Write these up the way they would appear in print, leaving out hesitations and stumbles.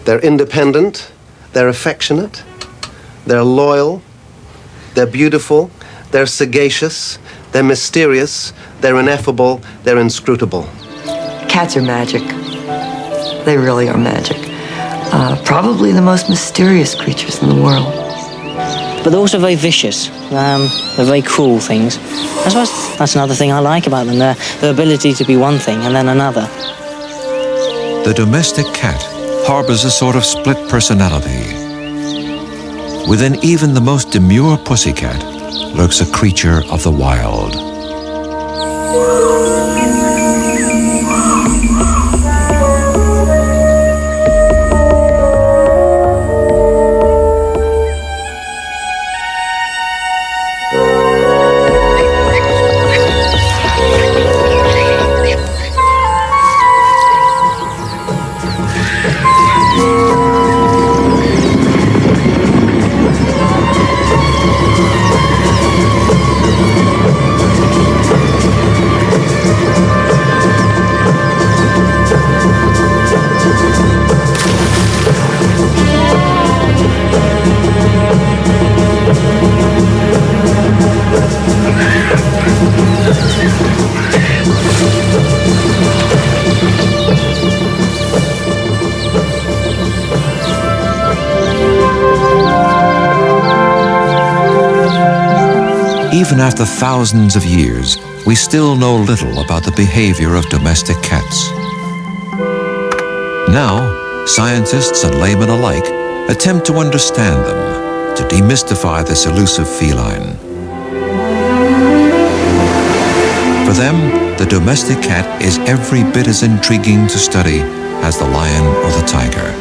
They're independent, they're affectionate, they're loyal, they're beautiful, they're sagacious, they're mysterious, they're ineffable, they're inscrutable. Cats are magic. They really are magic. Probably the most mysterious creatures in the world. But they're also very vicious. They're very cruel things. I suppose that's another thing I like about them, their ability to be one thing and then another. The domestic cat harbors a sort of split personality. Within even the most demure pussycat lurks a creature of the wild. Even after thousands of years, we still know little about the behavior of domestic cats. Now, scientists and laymen alike attempt to understand them, to demystify this elusive feline. For them, the domestic cat is every bit as intriguing to study as the lion or the tiger.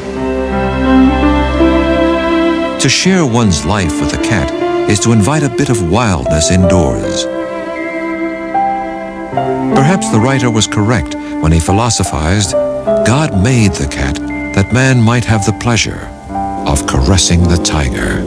To share one's life with a cat is to invite a bit of wildness indoors. Perhaps the writer was correct when he philosophized, God made the cat that man might have the pleasure of caressing the tiger.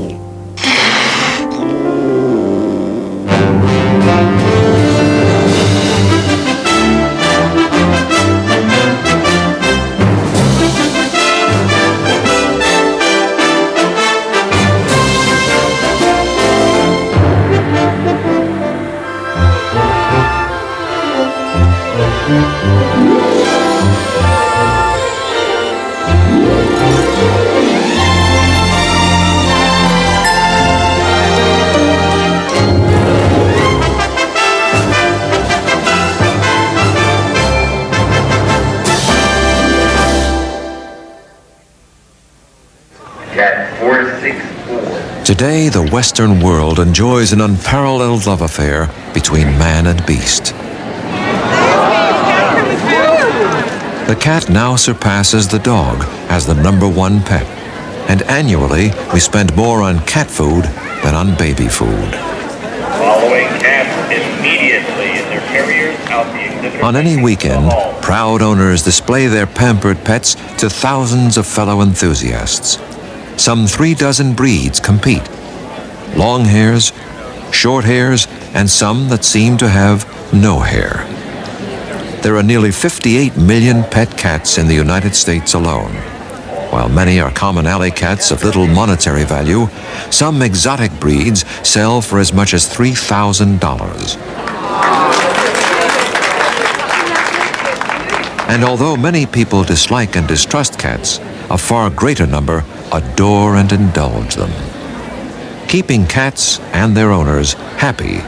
Today, the Western world enjoys an unparalleled love affair between man and beast. The cat now surpasses the dog as the #1 pet, and annually we spend more on cat food than on baby food. Following cats immediately in their carriers out the exhibitor. On any weekend, proud owners display their pampered pets to thousands of fellow enthusiasts. Some 36 breeds compete. Long hairs, short hairs, and some that seem to have no hair. There are nearly 58 million pet cats in the United States alone. While many are common alley cats of little monetary value, some exotic breeds sell for as much as $3,000. And although many people dislike and distrust cats, a far greater number adore and indulge them. Keeping cats and their owners happy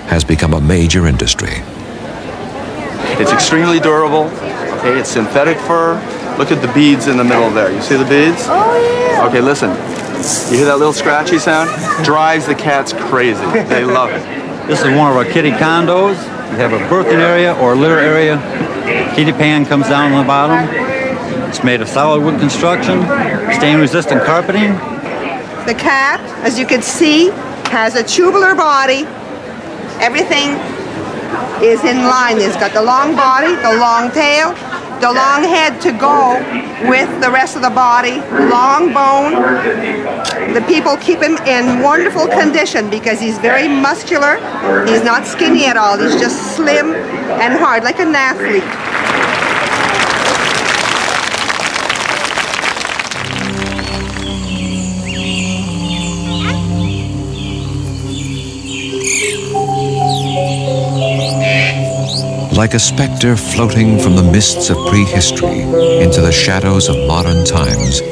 has become a major industry. It's extremely durable. Okay, it's synthetic fur. Look at the beads in the middle there. You see the beads? Oh, yeah. Okay, listen. You hear that little scratchy sound? Drives the cats crazy. They love it. This is one of our kitty condos. We have a birthing area or litter area. Kitty pan comes down on the bottom. It's made of solid wood construction, stain-resistant carpeting. The cat, as you can see, has a tubular body. Everything is in line. It's got the long body, the long tail, the long head to go with the rest of the body, long bone. The people keep him in wonderful condition because he's very muscular. He's not skinny at all. He's just slim and hard, like an athlete. like a specter floating from the mists of prehistory into the shadows of modern times,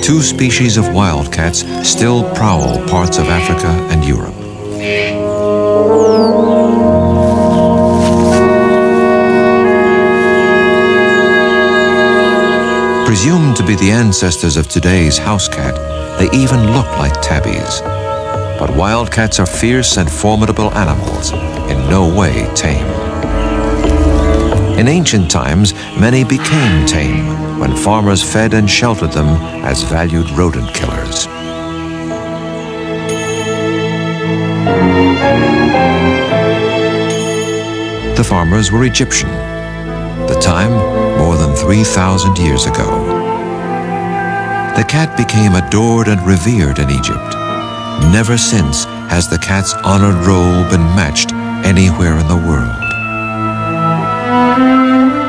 two species of wildcats still prowl parts of Africa and Europe. Presumed to be the ancestors of today's house cat, they even look like tabbies. But wildcats are fierce and formidable animals, in no way tame. In ancient times, many became tame when farmers fed and sheltered them as valued rodent killers. The farmers were Egyptian. The time, more than 3,000 years ago. The cat became adored and revered in Egypt. Never since has the cat's honored role been matched anywhere in the world.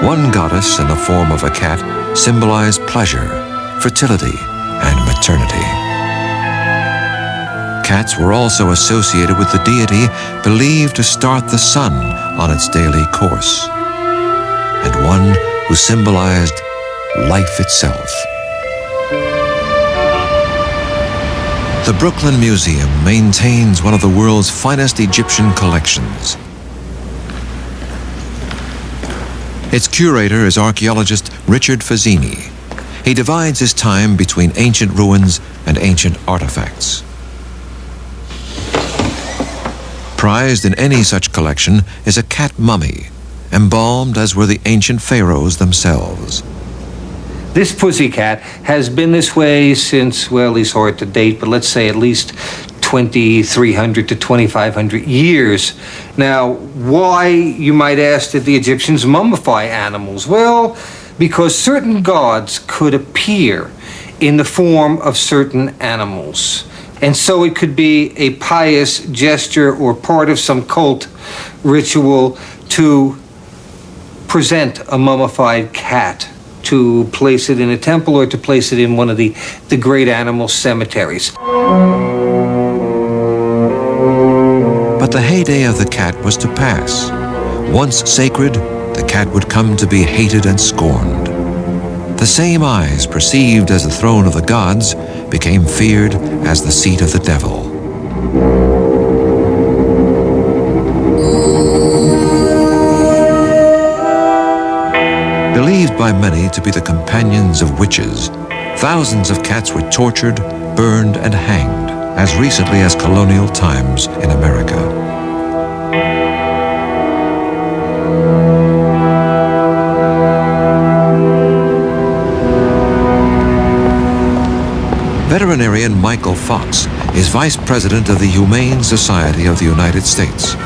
One goddess in the form of a cat symbolized pleasure, fertility, and maternity. Cats were also associated with the deity believed to start the sun on its daily course, and one who symbolized life itself. The Brooklyn Museum maintains one of the world's finest Egyptian collections. Its curator is archaeologist Richard Fazzini. He divides his time between ancient ruins and ancient artifacts. Prized in any such collection is a cat mummy, embalmed as were the ancient pharaohs themselves. This pussycat has been this way since, well, it's hard to date, but let's say at least 2,300 to 2,500 years. Now, why, you might ask, did the Egyptians mummify animals? Well, because certain gods could appear in the form of certain animals. And so it could be a pious gesture or part of some cult ritual to present a mummified cat, to place it in a temple or to place it in one of the great animal cemeteries. But the heyday of the cat was to pass. Once sacred, the cat would come to be hated and scorned. The same eyes perceived as the throne of the gods became feared as the seat of the devil. Believed by many to be the companions of witches, thousands of cats were tortured, burned, and hanged as recently as colonial times in America. Veterinarian Michael Fox is Vice President of the Humane Society of the United States.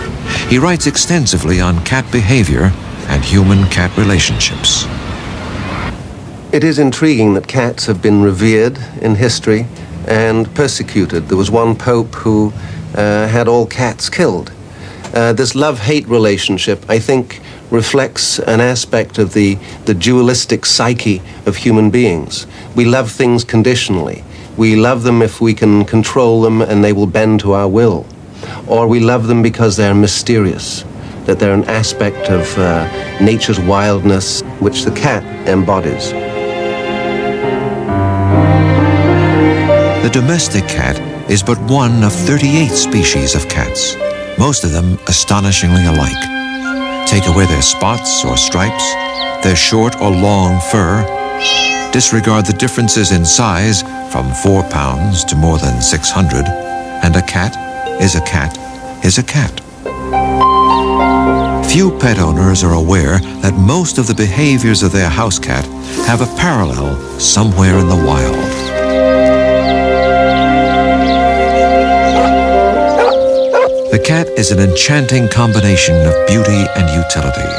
He writes extensively on cat behavior and human-cat relationships. It is intriguing that cats have been revered in history and persecuted. There was one pope who had all cats killed. This love-hate relationship, I think, reflects an aspect of the dualistic psyche of human beings. We love things conditionally. We love them if we can control them and they will bend to our will. Or we love them because they're mysterious, that they're an aspect of nature's wildness which the cat embodies. The domestic cat is but one of 38 species of cats, most of them astonishingly alike. Take away their spots or stripes, their short or long fur, disregard the differences in size from 4 pounds to more than 600, and a cat is a cat is a cat. Few pet owners are aware that most of the behaviors of their house cat have a parallel somewhere in the wild. The cat is an enchanting combination of beauty and utility.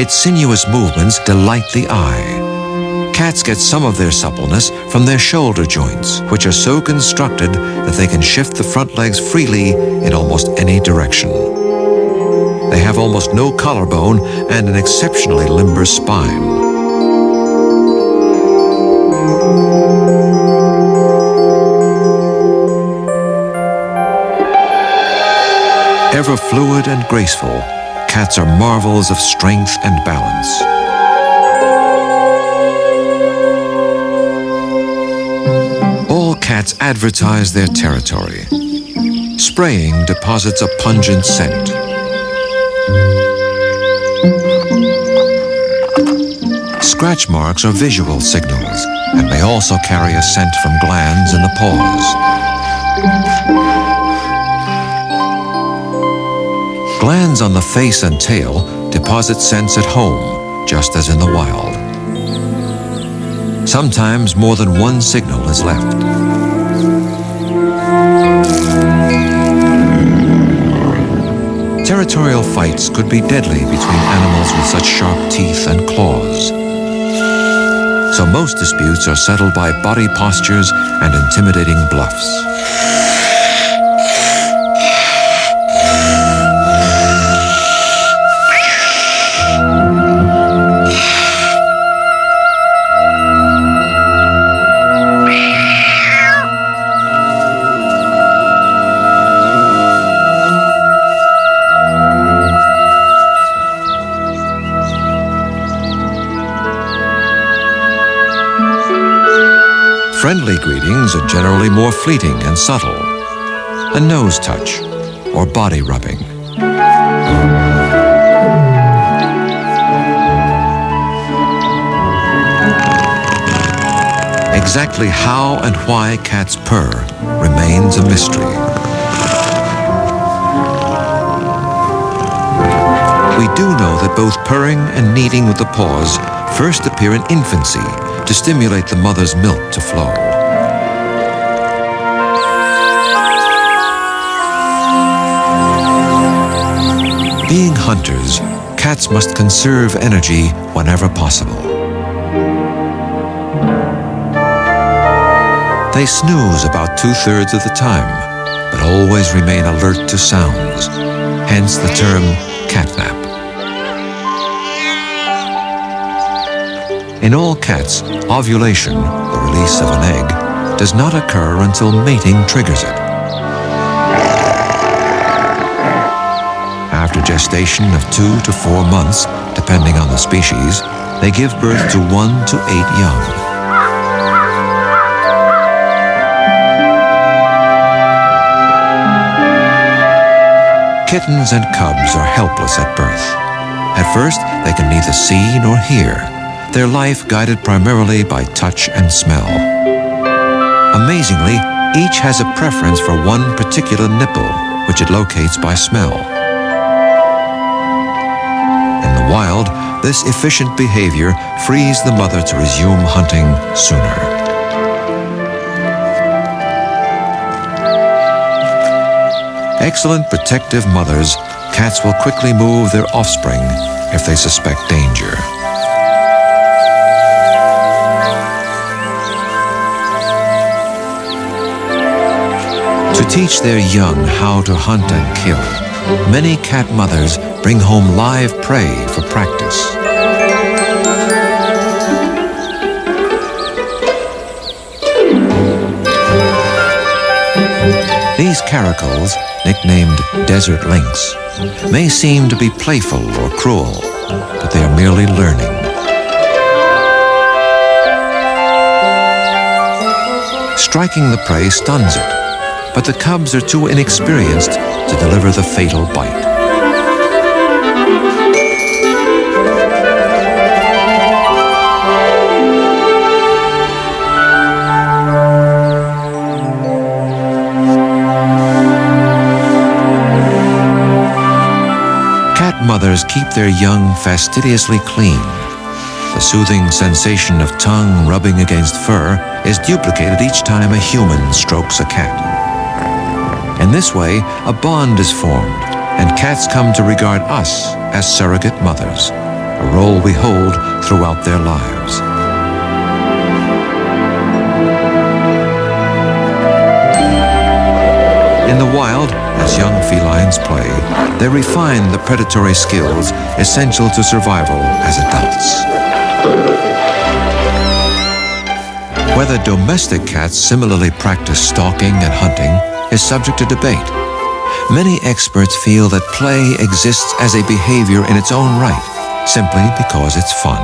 Its sinuous movements delight the eye. Cats get some of their suppleness from their shoulder joints, which are so constructed that they can shift the front legs freely in almost any direction. They have almost no collarbone and an exceptionally limber spine. Ever fluid and graceful, cats are marvels of strength and balance. All cats advertise their territory. Spraying deposits a pungent scent. Scratch marks are visual signals and may also carry a scent from glands in the paws. Glands on the face and tail deposit scents at home, just as in the wild. Sometimes more than one signal is left. Territorial fights could be deadly between animals with such sharp teeth and claws. So most disputes are settled by body postures and intimidating bluffs. Friendly greetings are generally more fleeting and subtle. A nose touch or body rubbing. Exactly how and why cats purr remains a mystery. We do know that both purring and kneading with the paws first appear in infancy to stimulate the mother's milk to flow. Being hunters, cats must conserve energy whenever possible. They snooze about 2/3 of the time, but always remain alert to sounds, hence the term catnap. In all cats, ovulation, the release of an egg, does not occur until mating triggers it. After gestation of 2 to 4 months, depending on the species, they give birth to 1 to 8 young. Kittens and cubs are helpless at birth. At first, they can neither see nor hear, their life guided primarily by touch and smell. Amazingly, each has a preference for one particular nipple, which it locates by smell. In the wild, this efficient behavior frees the mother to resume hunting sooner. Excellent protective mothers, cats will quickly move their offspring if they suspect danger. To teach their young how to hunt and kill, many cat mothers bring home live prey for practice. These caracals, nicknamed desert lynx, may seem to be playful or cruel, but they are merely learning. Striking the prey stuns it, but the cubs are too inexperienced to deliver the fatal bite. Cat mothers keep their young fastidiously clean. The soothing sensation of tongue rubbing against fur is duplicated each time a human strokes a cat. In this way, a bond is formed, and cats come to regard us as surrogate mothers, a role we hold throughout their lives. In the wild, as young felines play, they refine the predatory skills essential to survival as adults. Whether domestic cats similarly practice stalking and hunting is subject to debate. many experts feel that play exists as a behavior in its own right, simply because it's fun.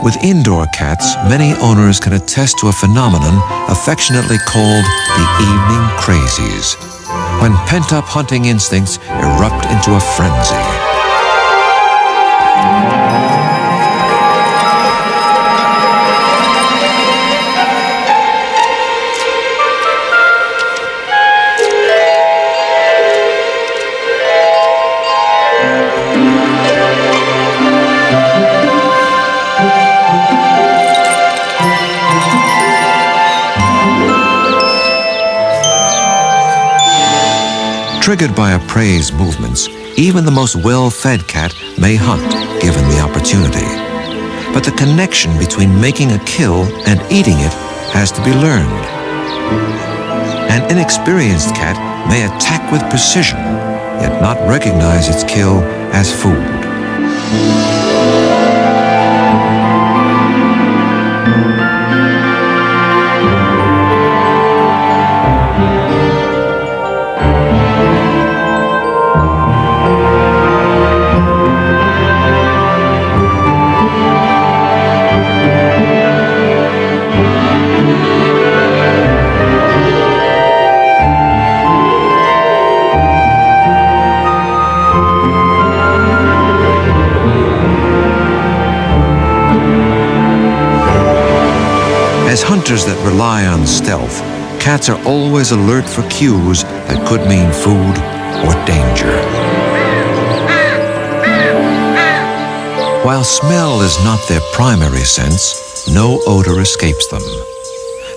With indoor cats, many owners can attest to a phenomenon affectionately called the evening crazies, when pent-up hunting instincts erupt into a frenzy. Triggered by a prey's movements, even the most well-fed cat may hunt, given the opportunity. But the connection between making a kill and eating it has to be learned. An inexperienced cat may attack with precision, yet not recognize its kill as food. As hunters that rely on stealth, cats are always alert for cues that could mean food or danger. While smell is not their primary sense, no odor escapes them.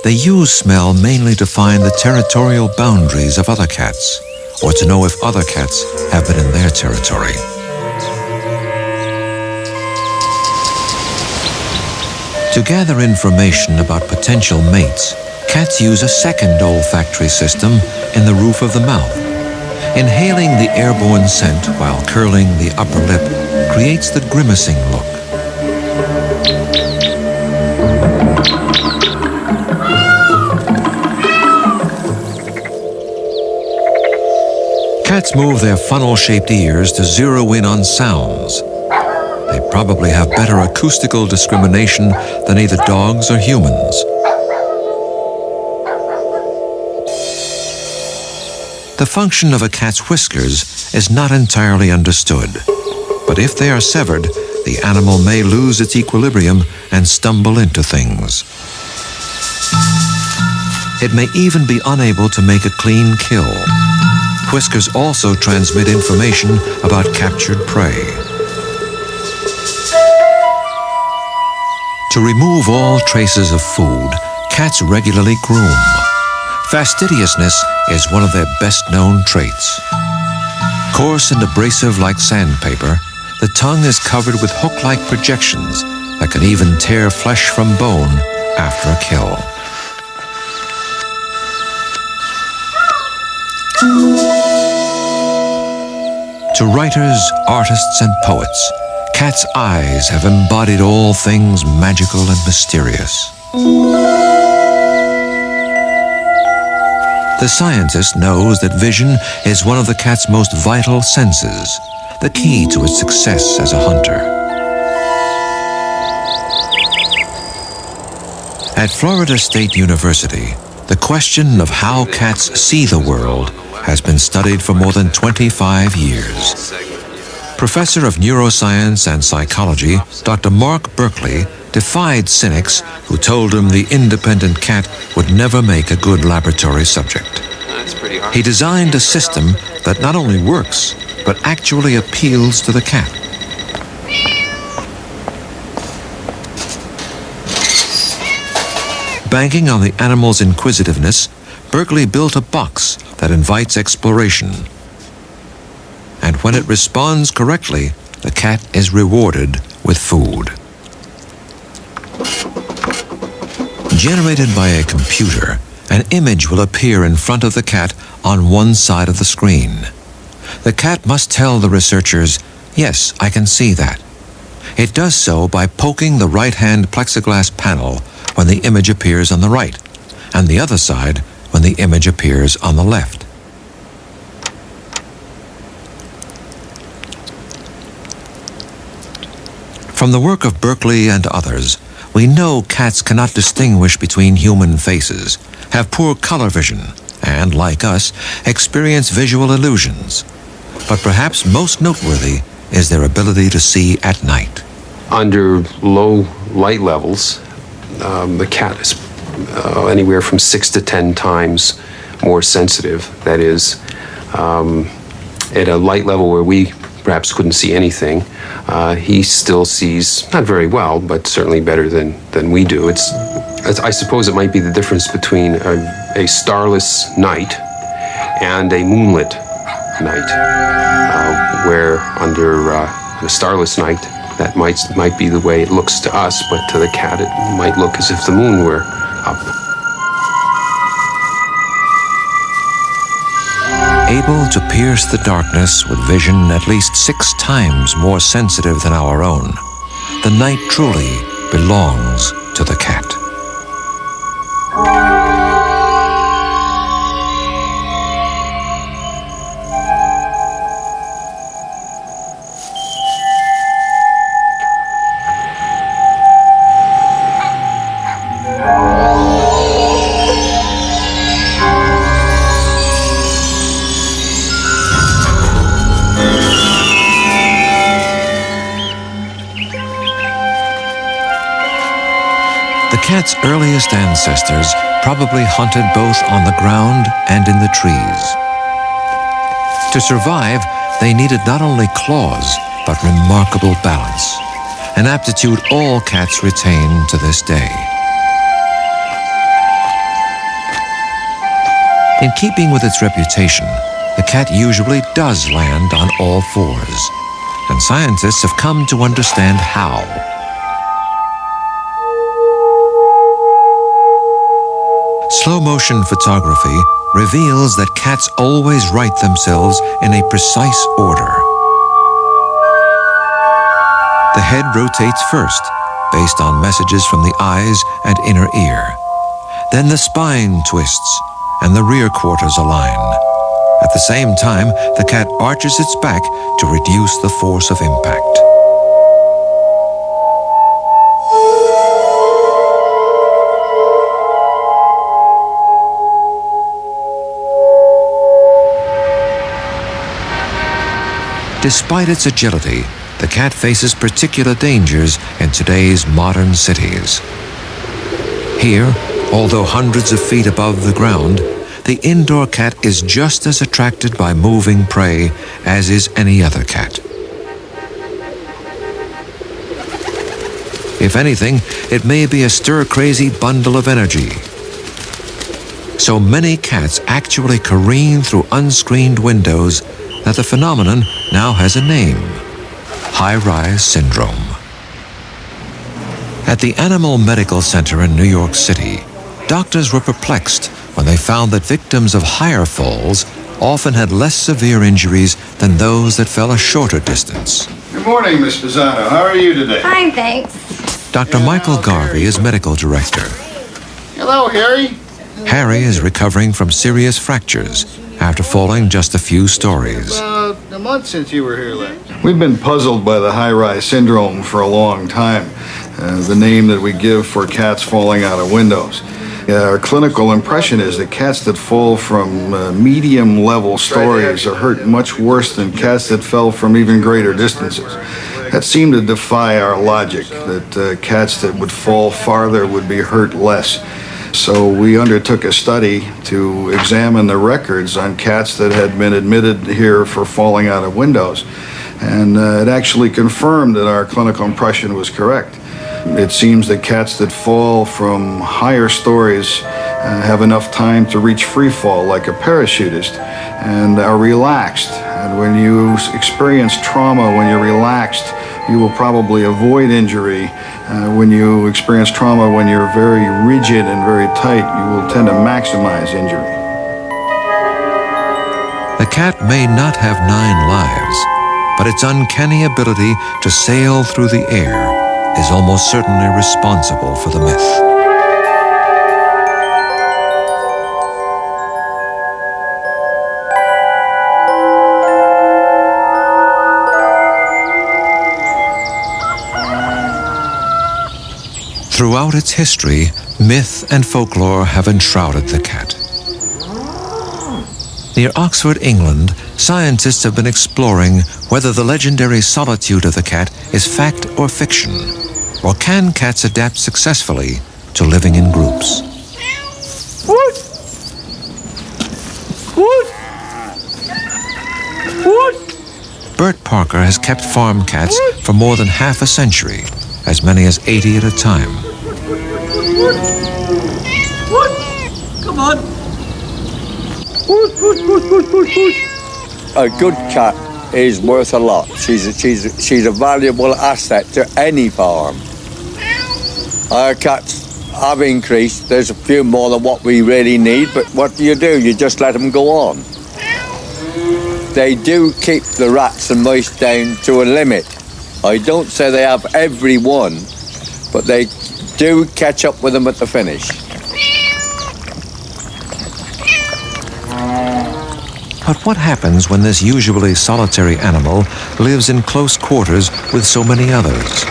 They use smell mainly to find the territorial boundaries of other cats, or to know if other cats have been in their territory. To gather information about potential mates, cats use a second olfactory system in the roof of the mouth. Inhaling the airborne scent while curling the upper lip creates the grimacing look. Cats move their funnel-shaped ears to zero in on sounds. They probably have better acoustical discrimination than either dogs or humans. The function of a cat's whiskers is not entirely understood, but if they are severed, the animal may lose its equilibrium and stumble into things. It may even be unable to make a clean kill. Whiskers also transmit information about captured prey. To remove all traces of food, cats regularly groom. Fastidiousness is one of their best-known traits. Coarse and abrasive like sandpaper, the tongue is covered with hook-like projections that can even tear flesh from bone after a kill. To writers, artists, and poets, cats' eyes have embodied all things magical and mysterious. The scientist knows that vision is one of the cat's most vital senses, the key to its success as a hunter. At Florida State University, the question of how cats see the world has been studied for more than 25 years. Professor of Neuroscience and Psychology, Dr. Mark Berkeley, defied cynics who told him the independent cat would never make a good laboratory subject. He designed a system that not only works, but actually appeals to the cat. Banking on the animal's inquisitiveness, Berkeley built a box that invites exploration. And when it responds correctly, the cat is rewarded with food. Generated by a computer, an image will appear in front of the cat on one side of the screen. The cat must tell the researchers, "Yes, I can see that." It does so by poking the right-hand plexiglass panel when the image appears on the right, and the other side when the image appears on the left. From the work of Berkeley and others, we know cats cannot distinguish between human faces, have poor color vision, and, like us, experience visual illusions. But perhaps most noteworthy is their ability to see at night. Under low light levels, the cat is anywhere from 6 to 10 times more sensitive. That is, at a light level where we perhaps couldn't see anything, he still sees, not very well, but certainly better than we do. I suppose it might be the difference between a starless night and a moonlit night, where under a starless night, that might be the way it looks to us, but to the cat it might look as if the moon were up. Able to pierce the darkness with vision at least 6 times more sensitive than our own, the night truly belongs to the cat. The cat's earliest ancestors probably hunted both on the ground and in the trees. To survive, they needed not only claws, but remarkable balance, an aptitude all cats retain to this day. In keeping with its reputation, the cat usually does land on all fours, and scientists have come to understand how. Slow-motion photography reveals that cats always right themselves in a precise order. The head rotates first, based on messages from the eyes and inner ear. Then the spine twists, and the rear quarters align. At the same time, the cat arches its back to reduce the force of impact. Despite its agility, the cat faces particular dangers in today's modern cities. Here, although hundreds of feet above the ground, the indoor cat is just as attracted by moving prey as is any other cat. If anything, it may be a stir-crazy bundle of energy. So many cats actually careen through unscreened windows that the phenomenon now has a name: high-rise syndrome. At the Animal Medical Center in New York City, doctors were perplexed when they found that victims of higher falls often had less severe injuries than those that fell a shorter distance. Good morning, Miss Pisano. How are you today? Fine, thanks. Dr. Michael Garvey is medical director. Hello, Harry. Harry is recovering from serious fractures after falling just a few stories. About a month since you were here last. We've been puzzled by the high-rise syndrome for a long time, the name that we give for cats falling out of windows. Our clinical impression is that cats that fall from medium-level stories are hurt much worse than cats that fell from even greater distances. That seemed to defy our logic, that cats that would fall farther would be hurt less. So we undertook a study to examine the records on cats that had been admitted here for falling out of windows. And it actually confirmed that our clinical impression was correct. It seems that cats that fall from higher stories have enough time to reach free fall like a parachutist and are relaxed. And when you experience trauma, when you're relaxed, you will probably avoid injury. When you experience trauma, when you're very rigid and very tight, you will tend to maximize injury. The cat may not have 9 lives, but its uncanny ability to sail through the air is almost certainly responsible for the myth. Throughout its history, myth and folklore have enshrouded the cat. Near Oxford, England, scientists have been exploring whether the legendary solitude of the cat is fact or fiction, or can cats adapt successfully to living in groups. Bert Parker has kept farm cats for more than half a century, as many as 80 at a time. Come on. A good cat is worth a lot. She's a valuable asset to any farm. Our cats have increased. There's a few more than what we really need, but what do? You just let them go on. They do keep the rats and mice down to a limit. I don't say they have every one, but they do catch up with them at the finish. But what happens when this usually solitary animal lives in close quarters with so many others?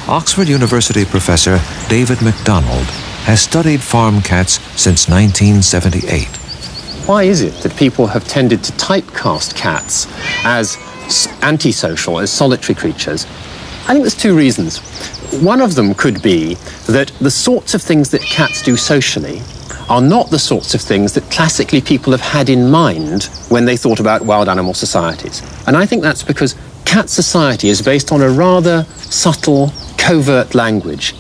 Oxford University professor David MacDonald has studied farm cats since 1978. Why is it that people have tended to typecast cats as antisocial, as solitary creatures? I think there's 2 reasons. One of them could be that the sorts of things that cats do socially are not the sorts of things that classically people have had in mind when they thought about wild animal societies. And I think that's because cat society is based on a rather subtle, covert language.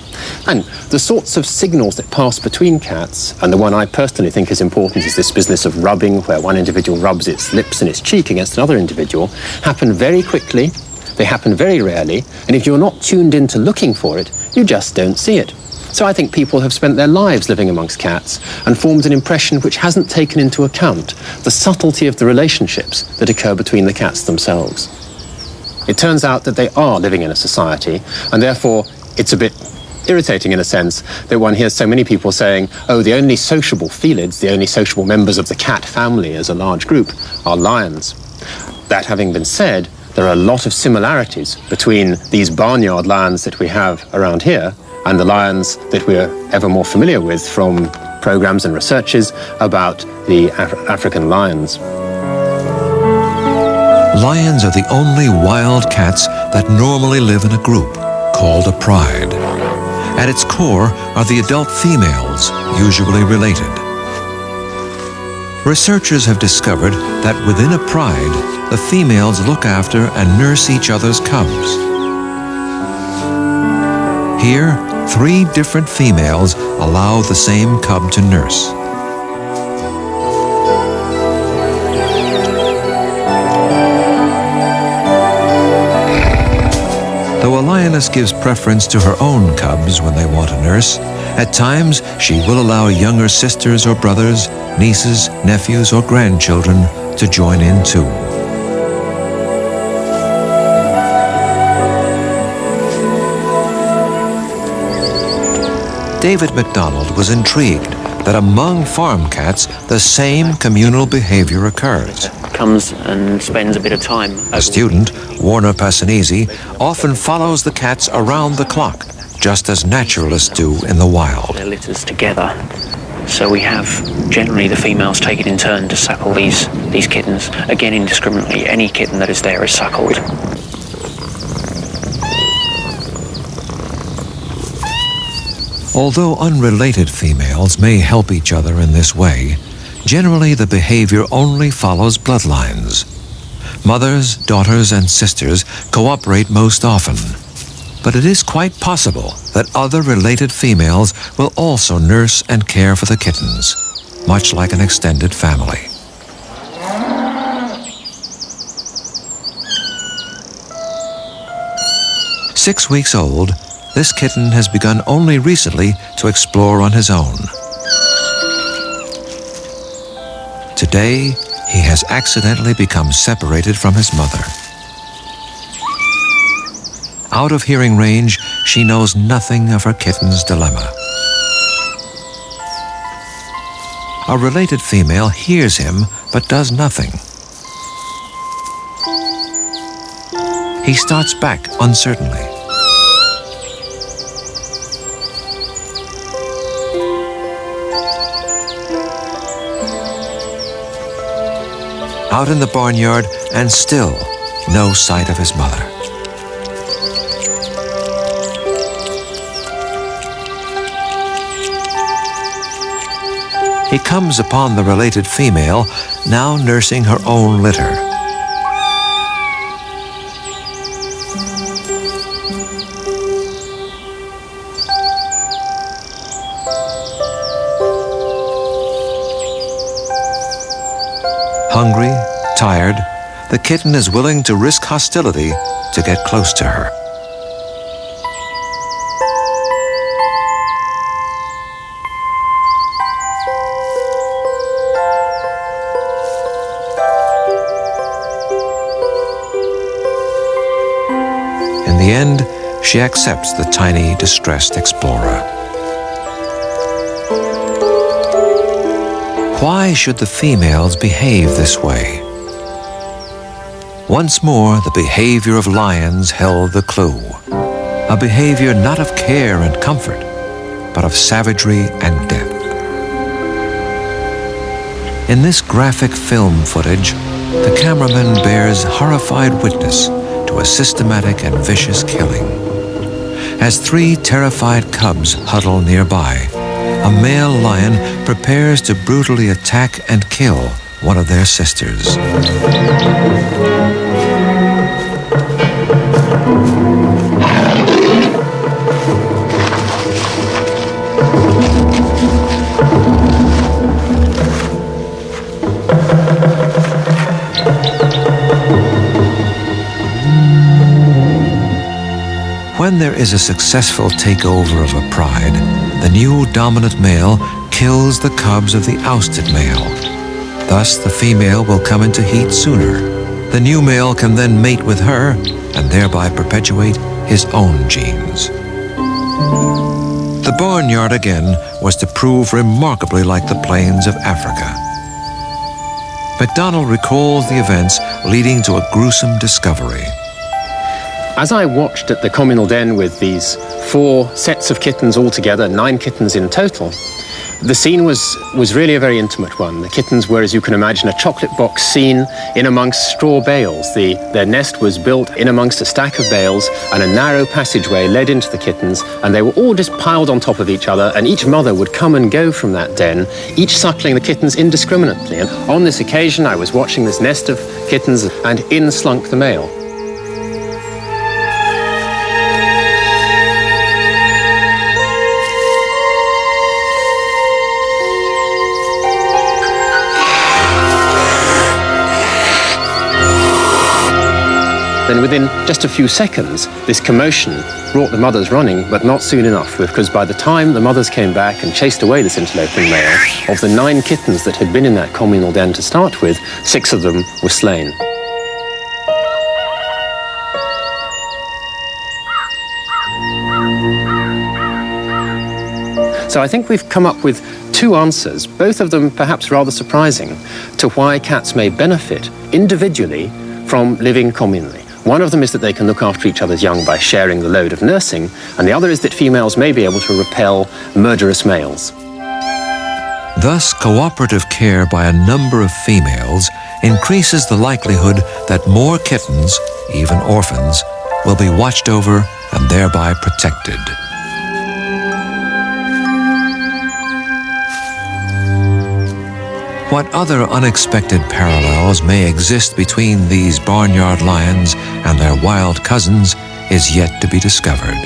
And the sorts of signals that pass between cats, and the one I personally think is important is this business of rubbing, where one individual rubs its lips and its cheek against another individual, happen very quickly, they happen very rarely, and if you're not tuned into looking for it, you just don't see it. So I think people have spent their lives living amongst cats and formed an impression which hasn't taken into account the subtlety of the relationships that occur between the cats themselves. It turns out that they are living in a society, and therefore it's a bit irritating in a sense that one hears so many people saying, oh, the only sociable felids, the only sociable members of the cat family as a large group are lions. That having been said, there are a lot of similarities between these barnyard lions that we have around here and the lions that we're ever more familiar with from programs and researches about the African lions. Lions are the only wild cats that normally live in a group, called a pride. At its core are the adult females, usually related. Researchers have discovered that within a pride, the females look after and nurse each other's cubs. Here, 3 different females allow the same cub to nurse. Though a lioness gives preference to her own cubs when they want a nurse, at times she will allow younger sisters or brothers, nieces, nephews, or grandchildren to join in too. David MacDonald was intrigued that among farm cats, the same communal behavior occurs. Comes and spends a bit of time. A student, Warner Passanese, often follows the cats around the clock, just as naturalists do in the wild. Their litters together. So we have generally the females take it in turn to suckle these kittens. Again, indiscriminately, any kitten that is there is suckled. Although unrelated females may help each other in this way, generally the behavior only follows bloodlines. Mothers, daughters, and sisters cooperate most often. But it is quite possible that other related females will also nurse and care for the kittens. much like an extended family. Six weeks old, this kitten has begun only recently to explore on his own. Today, he has accidentally become separated from his mother. Out of hearing range, she knows nothing of her kitten's dilemma. A related female hears him but does nothing. He starts back uncertainly. Out in the barnyard, and still no sight of his mother. He comes upon the related female, now nursing her own litter. Hungry, tired, the kitten is willing to risk hostility to get close to her. In the end, she accepts the tiny, distressed explorer. Why should the females behave this way? Once more, the behavior of lions held the clue. A behavior not of care and comfort, but of savagery and death. In this graphic film footage, the cameraman bears horrified witness to a systematic and vicious killing. As three terrified cubs huddle nearby, a male lion prepares to brutally attack and kill one of their sisters. When there is a successful takeover of a pride, the new dominant male kills the cubs of the ousted male. Thus, the female will come into heat sooner. The new male can then mate with her and thereby perpetuate his own genes. The barnyard again was to prove remarkably like the plains of Africa. MacDonald recalls the events leading to a gruesome discovery. As I watched at the communal den with these 4 sets of kittens all together, 9 kittens in total, the scene was really a very intimate one. The kittens were, as you can imagine, a chocolate box scene in amongst straw bales. Their nest was built in amongst a stack of bales, and a narrow passageway led into the kittens, and they were all just piled on top of each other, and each mother would come and go from that den, each suckling the kittens indiscriminately. And on this occasion, I was watching this nest of kittens, and in slunk the male. Then within just a few seconds, this commotion brought the mothers running, but not soon enough, because by the time the mothers came back and chased away this interloping male, of the 9 kittens that had been in that communal den to start with, 6 of them were slain. So I think we've come up with 2 answers, both of them perhaps rather surprising, to why cats may benefit individually from living communally. One of them is that they can look after each other's young by sharing the load of nursing, and the other is that females may be able to repel murderous males. Thus, cooperative care by a number of females increases the likelihood that more kittens, even orphans, will be watched over and thereby protected. What other unexpected parallels may exist between these barnyard lions and their wild cousins is yet to be discovered.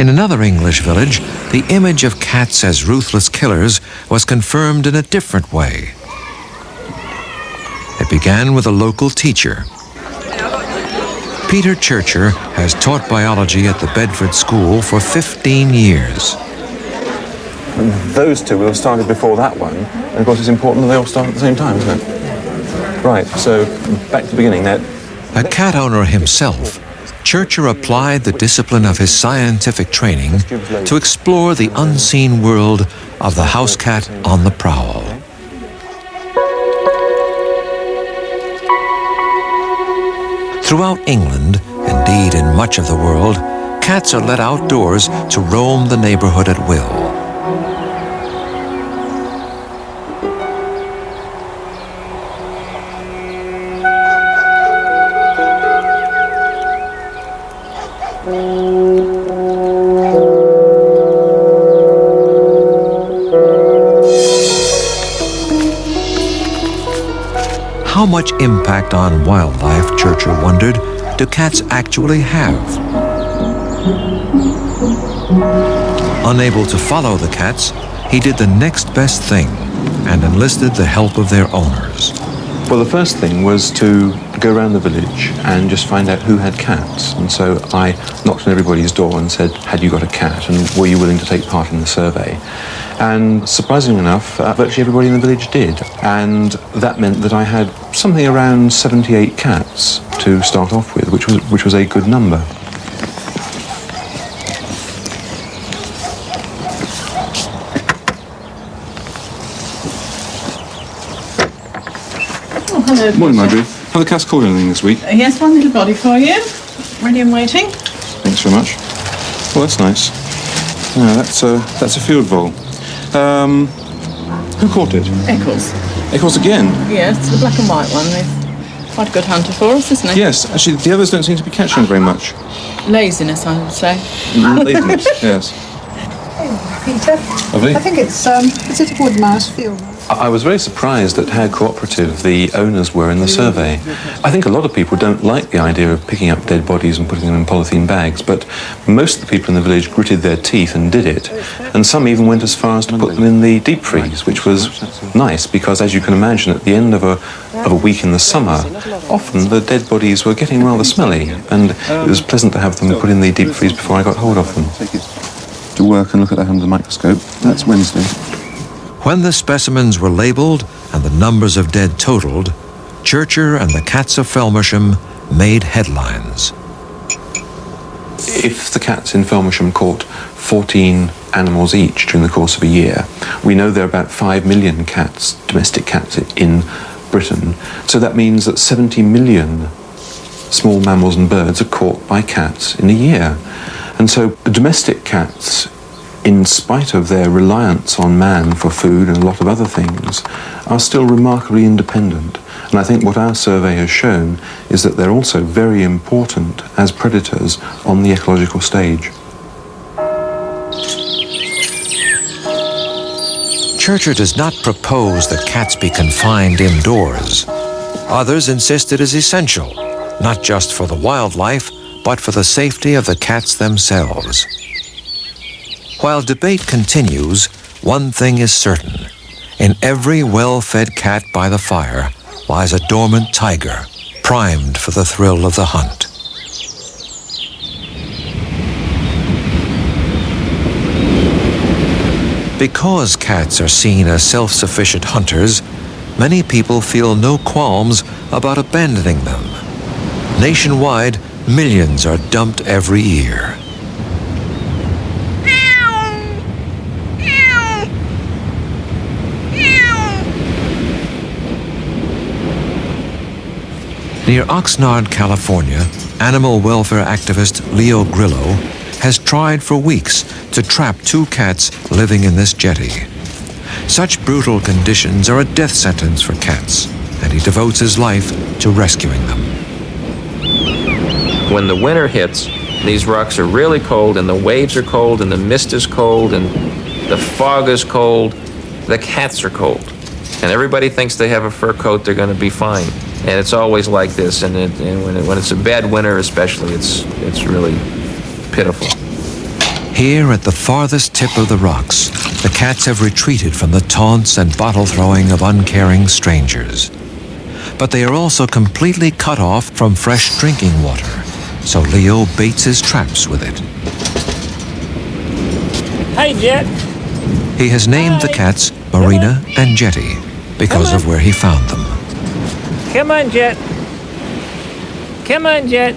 In another English village, the image of cats as ruthless killers was confirmed in a different way. It began with a local teacher. Peter Churcher has taught biology at the Bedford School for 15 years. Those two will have started before that one, and of course it's important that they all start at the same time, isn't it? Right, so back to the beginning. Now, A cat owner himself, Churcher applied the discipline of his scientific training to explore the unseen world of the house cat on the prowl. Throughout England, indeed in much of the world, cats are let outdoors to roam the neighborhood at will. How much impact on wildlife, Churcher wondered, do cats actually have? Unable to follow the cats, he did the next best thing and enlisted the help of their owners. well, the first thing was to go around the village and just find out who had cats. And so I knocked on everybody's door and said, had you got a cat, and were you willing to take part in the survey? And surprisingly enough, virtually everybody in the village did. And that meant that I had something around 78 cats to start off with, which was a good number. Oh, hello. Morning, Marjorie. Have the cats called anything this week? Yes, one little body for you. Ready and waiting. Thanks very much. Well, that's nice. Yeah, that's a field vole. Who caught it? Eccles. Eccles again? Yes, the black and white one. He's quite a good hunter for us, isn't he? Yes, actually, the others don't seem to be catching very much. Laziness, I would say. Laziness, yes. Peter. Lovely. I think it's a wood mouse field. I was very surprised at how cooperative the owners were in the survey. I think a lot of people don't like the idea of picking up dead bodies and putting them in polythene bags, but most of the people in the village gritted their teeth and did it, and some even went as far as to put them in the deep freeze, which was nice because, as you can imagine, at the end of a week in the summer, often the dead bodies were getting rather smelly, and it was pleasant to have them put in the deep freeze before I got hold of them. To work and look at that under the microscope. That's Wednesday. When the specimens were labeled and the numbers of dead totaled, Churcher and the cats of Felmersham made headlines. If the cats in Felmersham caught 14 animals each during the course of a year, we know there are about 5 million cats, domestic cats, in Britain. So that means that 70 million small mammals and birds are caught by cats in a year. And so domestic cats, in spite of their reliance on man for food and a lot of other things, are still remarkably independent. And I think what our survey has shown is that they're also very important as predators on the ecological stage. Churcher does not propose that cats be confined indoors. Others insist it is essential, not just for the wildlife, but for the safety of the cats themselves. While debate continues, one thing is certain. In every well-fed cat by the fire lies a dormant tiger, primed for the thrill of the hunt. Because cats are seen as self-sufficient hunters, many people feel no qualms about abandoning them. Nationwide, millions are dumped every year. Near Oxnard, California, animal welfare activist Leo Grillo has tried for weeks to trap 2 cats living in this jetty. Such brutal conditions are a death sentence for cats, and he devotes his life to rescuing them. When the winter hits, these rocks are really cold, and the waves are cold, and the mist is cold, and the fog is cold. The cats are cold. And everybody thinks they have a fur coat, they're going to be fine. And it's always like this, and when it's a bad winter especially, it's really pitiful. Here at the farthest tip of the rocks, the cats have retreated from the taunts and bottle throwing of uncaring strangers. But they are also completely cut off from fresh drinking water, so Leo baits his traps with it. Hey, Jet. He has named the cats Marina and Jetty because of where he found them. Come on, Jet. Come on, Jet.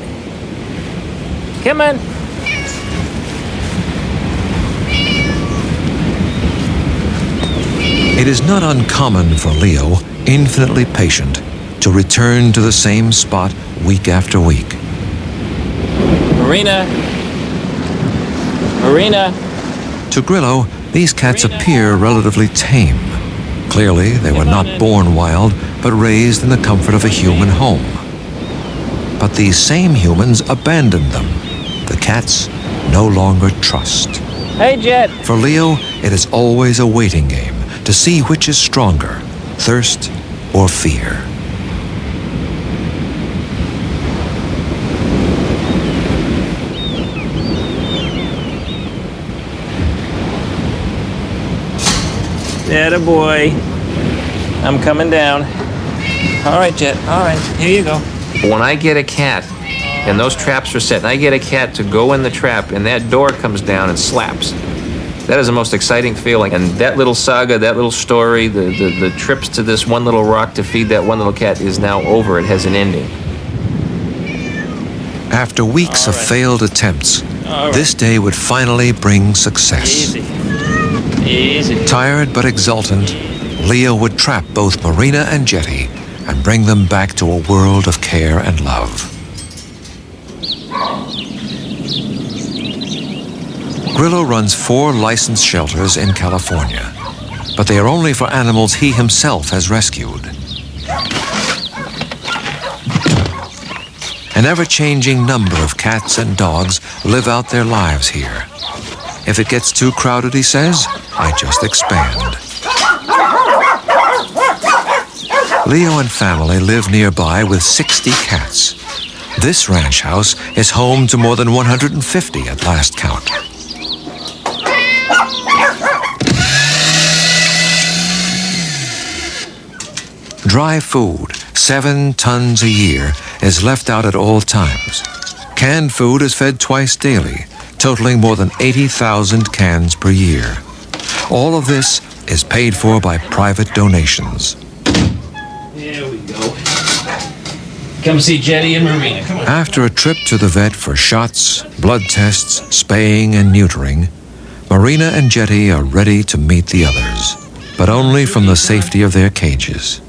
Come on. It is not uncommon for Leo, infinitely patient, to return to the same spot week after week. Marina. Marina. To Grillo, these cats appear relatively tame. Clearly, they were not born wild, but raised in the comfort of a human home. But these same humans abandoned them. The cats no longer trust. Hey, Jet. For Leo, it is always a waiting game to see which is stronger, thirst or fear. Atta boy. I'm coming down. All right, Jet. All right, here you go. When I get a cat, and those traps are set, and I get a cat to go in the trap, and that door comes down and slaps, that is the most exciting feeling. And that little saga, that little story, the trips to this one little rock to feed that one little cat is now over. It has an ending. After weeks of failed attempts, this day would finally bring success. Easy. Tired but exultant, Leo would trap both Marina and Jetty and bring them back to a world of care and love. Grillo runs 4 licensed shelters in California, but they are only for animals he himself has rescued. An ever-changing number of cats and dogs live out their lives here. If it gets too crowded, he says, I just expand. Leo and family live nearby with 60 cats. This ranch house is home to more than 150 at last count. Dry food, 7 tons a year, is left out at all times. Canned food is fed twice daily, totaling more than 80,000 cans per year. All of this is paid for by private donations. There we go. Come see Jetty and Marina. Come on. After a trip to the vet for shots, blood tests, spaying, and neutering, Marina and Jetty are ready to meet the others, but only from the safety of their cages.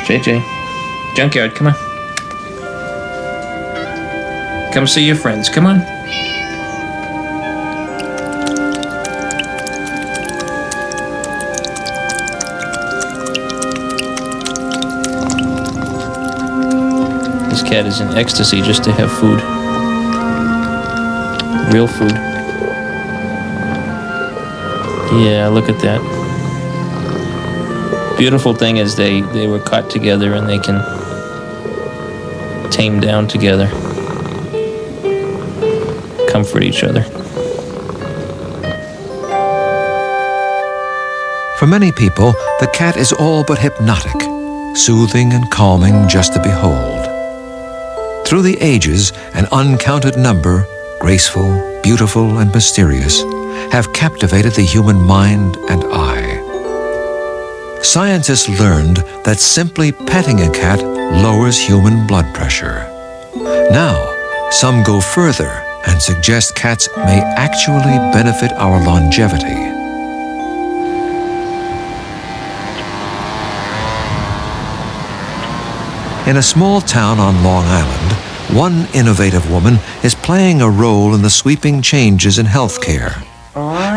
JJ, Junkyard, come on. Come see your friends, come on. This cat is in ecstasy just to have food. Real food. Yeah, look at that. Beautiful thing is they were caught together and they can tame down together, comfort each other. For many people, the cat is all but hypnotic, soothing and calming just to behold. Through the ages, an uncounted number, graceful, beautiful, and mysterious, have captivated the human mind and eye. Scientists learned that simply petting a cat lowers human blood pressure. Now, some go further and suggest cats may actually benefit our longevity. In a small town on Long Island, one innovative woman is playing a role in the sweeping changes in healthcare.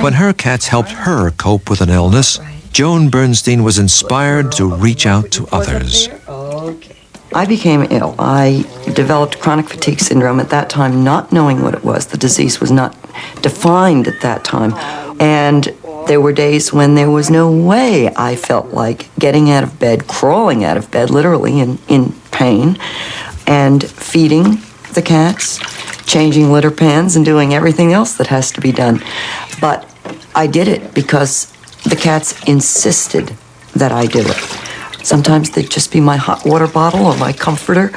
When her cats helped her cope with an illness, Joan Bernstein was inspired to reach out to others. I became ill. I developed chronic fatigue syndrome at that time, not knowing what it was. The disease was not defined at that time. And there were days when there was no way I felt like getting out of bed, crawling out of bed, literally in pain, and feeding the cats, changing litter pans and doing everything else that has to be done. But I did it because the cats insisted that I do it. Sometimes they'd just be my hot water bottle or my comforter.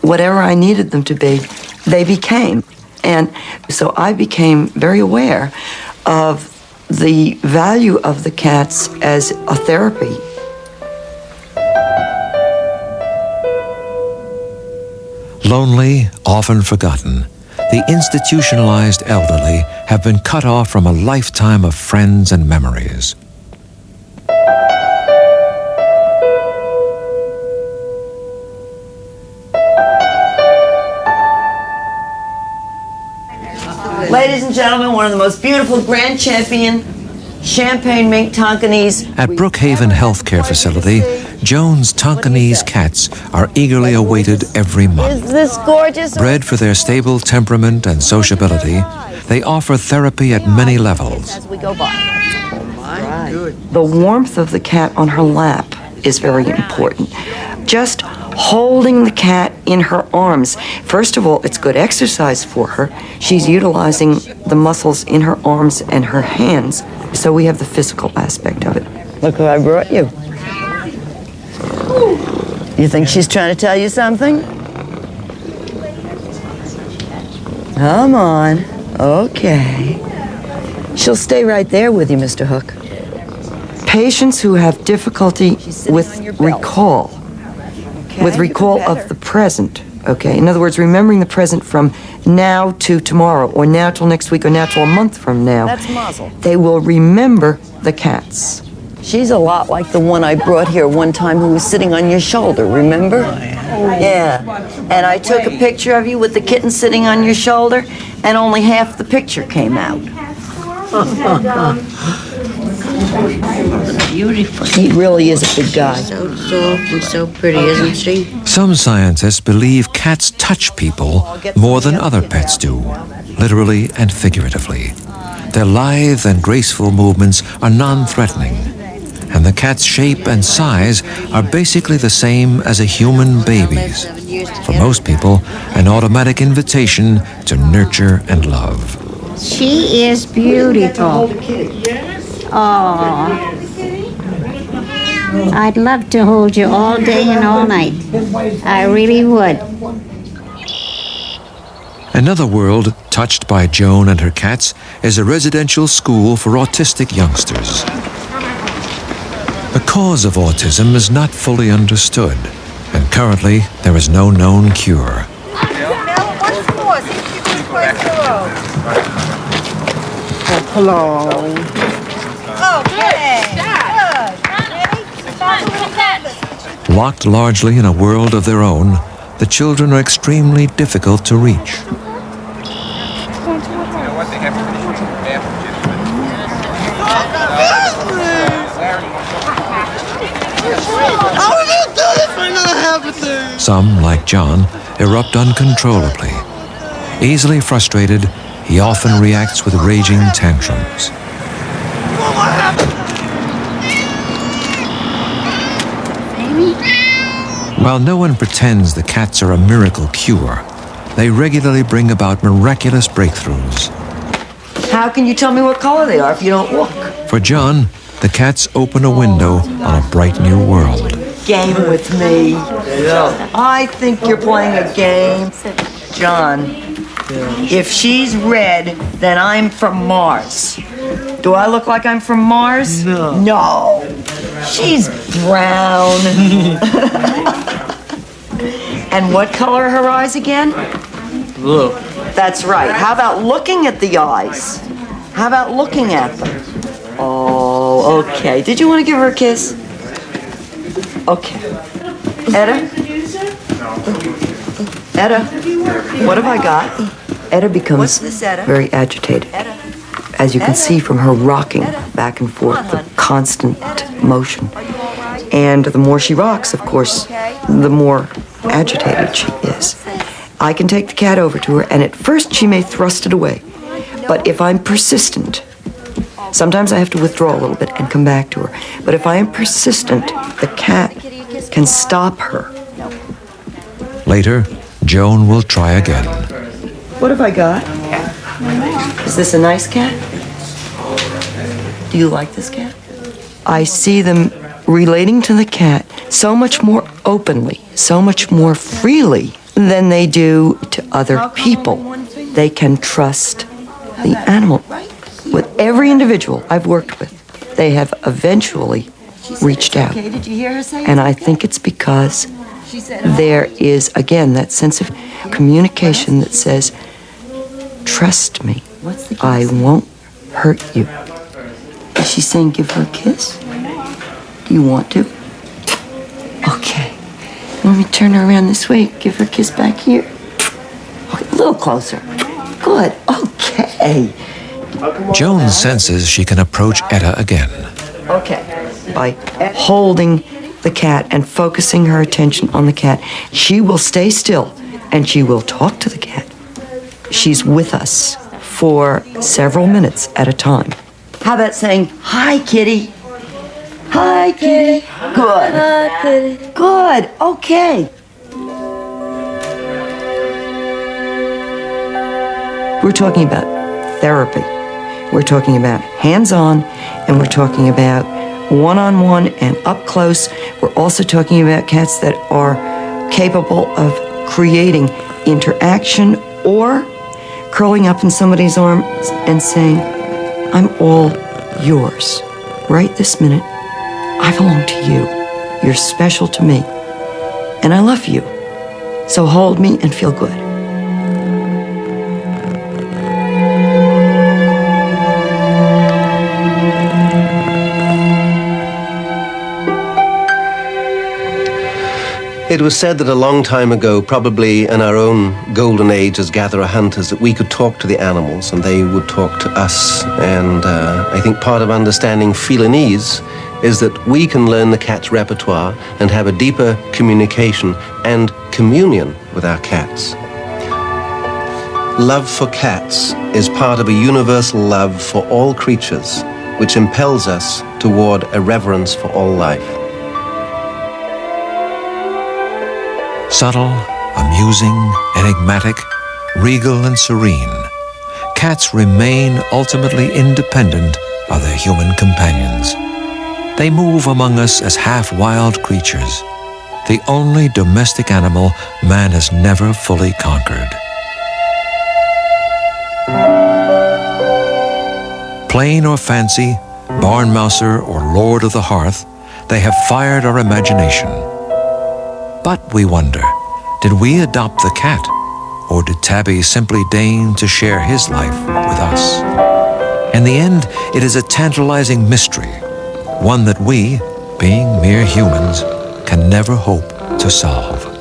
Whatever I needed them to be, they became. And so I became very aware of the value of the cats as a therapy. Lonely, often forgotten, the institutionalized elderly have been cut off from a lifetime of friends and memories. Ladies and gentlemen, one of the most beautiful grand champion champagne mink Tonkinese. At Brookhaven Healthcare Facility, Joan's Tonkinese cats are eagerly awaited every month. Is this gorgeous? Bred for their stable temperament and sociability, they offer therapy at many levels. As we go by. The warmth of the cat on her lap is very important. Just holding the cat in her arms. First of all, it's good exercise for her. She's utilizing the muscles in her arms and her hands. So we have the physical aspect of it. Look who I brought you. You think she's trying to tell you something? Come on. Okay. She'll stay right there with you, Mr. Hook. Patients who have difficulty with recall, of the present, okay? In other words, remembering the present from now to tomorrow, or now till next week, or now till a month from now. That's Muzzle. They will remember the cats. She's a lot like the one I brought here one time who was sitting on your shoulder, remember? Yeah. And I took a picture of you with the kitten sitting on your shoulder, and only half the picture came out. Beautiful. He really is a big guy. So soft and so pretty, isn't she? Some scientists believe cats touch people more than other pets do, literally and figuratively. Their lithe and graceful movements are non-threatening, and the cat's shape and size are basically the same as a human baby's. For most people, an automatic invitation to nurture and love. She is beautiful. Oh, I'd love to hold you all day and all night. I really would. Another world touched by Joan and her cats is a residential school for autistic youngsters. The cause of autism is not fully understood, and currently there is no known cure. Hello. Locked largely in a world of their own, the children are extremely difficult to reach. Some, like John, erupt uncontrollably. Easily frustrated, he often reacts with raging tantrums. While no one pretends the cats are a miracle cure, they regularly bring about miraculous breakthroughs. How can you tell me what color they are if you don't look? For John, the cats open a window on a bright new world. Game with me. I think you're playing a game. John, if she's red, then I'm from Mars. Do I look like I'm from Mars? No. No. She's brown. And what color are her eyes again? Blue. That's right. How about looking at the eyes? How about looking at them? Oh, okay. Did you want to give her a kiss? Okay. Etta? Etta, what have I got? Etta becomes very agitated. As you can see from her rocking back and forth, the constant motion. And the more she rocks, of course, the more agitated she is. I can take the cat over to her, and at first she may thrust it away. But if I'm persistent, sometimes I have to withdraw a little bit and come back to her. But if I am persistent, the cat can stop her. Later, Joan will try again. What have I got? Is this a nice cat? Do you like this cat? I see them relating to the cat so much more openly, so much more freely than they do to other people. They can trust the animal. With every individual I've worked with, they have eventually reached out. Did you hear her say? And I think it's because there is, again, that sense of communication that says, trust me, I won't hurt you. Is she saying give her a kiss? Do you want to? Okay. Let me turn her around this way. Give her a kiss back here. Okay, a little closer. Good. Okay. Joan senses she can approach Etta again. Okay. By holding the cat and focusing her attention on the cat, she will stay still and she will talk to the cat. She's with us for several minutes at a time. How about saying, hi, kitty? Hi, kitty. Good. Hi, kitty. Good. Okay. We're talking about therapy. We're talking about hands-on, and we're talking about one-on-one and up close. We're also talking about cats that are capable of creating interaction or curling up in somebody's arms and saying, I'm all yours. Right this minute, I belong to you. You're special to me. And I love you. So hold me and feel good. It was said that a long time ago, probably in our own golden age as gatherer-hunters, that we could talk to the animals and they would talk to us. And I think part of understanding felinese is that we can learn the cat's repertoire and have a deeper communication and communion with our cats. Love for cats is part of a universal love for all creatures, which impels us toward a reverence for all life. Subtle, amusing, enigmatic, regal and serene, cats remain ultimately independent of their human companions. They move among us as half-wild creatures, the only domestic animal man has never fully conquered. Plain or fancy, barn mouser or lord of the hearth, they have fired our imagination. But we wonder, did we adopt the cat, or did Tabby simply deign to share his life with us? In the end, it is a tantalizing mystery, one that we, being mere humans, can never hope to solve.